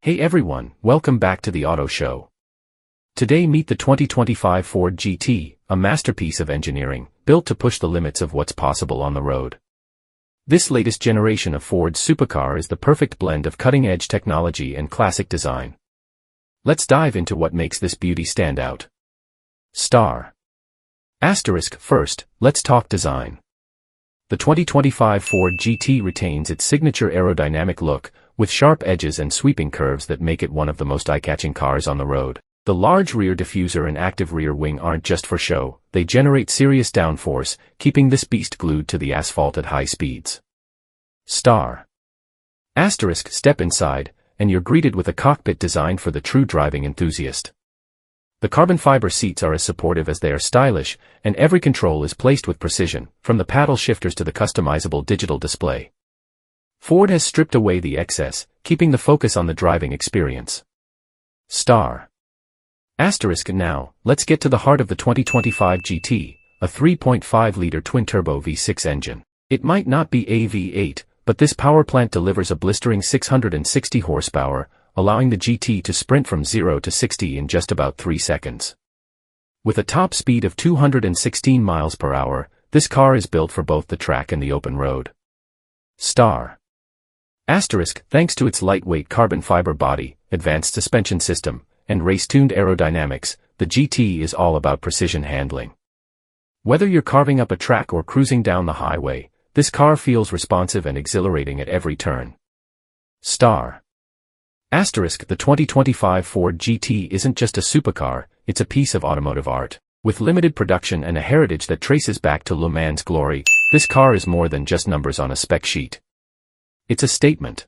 Hey everyone, welcome back to the Auto Show. Today meet the 2025 Ford GT, a masterpiece of engineering, built to push the limits of what's possible on the road. This latest generation of Ford's supercar is the perfect blend of cutting-edge technology and classic design. Let's dive into what makes this beauty stand out. First, let's talk design. The 2025 Ford GT retains its signature aerodynamic look, with sharp edges and sweeping curves that make it one of the most eye-catching cars on the road. The large rear diffuser and active rear wing aren't just for show, they generate serious downforce, keeping this beast glued to the asphalt at high speeds. Step inside, and you're greeted with a cockpit designed for the true driving enthusiast. The carbon fiber seats are as supportive as they are stylish, and every control is placed with precision, from the paddle shifters to the customizable digital display. Ford has stripped away the excess, keeping the focus on the driving experience. Now, let's get to the heart of the 2025 GT, a 3.5-liter twin-turbo V6 engine. It might not be a V8, but this power plant delivers a blistering 660 horsepower, allowing the GT to sprint from 0 to 60 in just about 3 seconds. With a top speed of 216 miles per hour, this car is built for both the track and the open road. Thanks to its lightweight carbon fiber body, advanced suspension system, and race-tuned aerodynamics, the GT is all about precision handling. Whether you're carving up a track or cruising down the highway, this car feels responsive and exhilarating at every turn. The 2025 Ford GT isn't just a supercar, it's a piece of automotive art. With limited production and a heritage that traces back to Le Mans' glory, this car is more than just numbers on a spec sheet. It's a statement.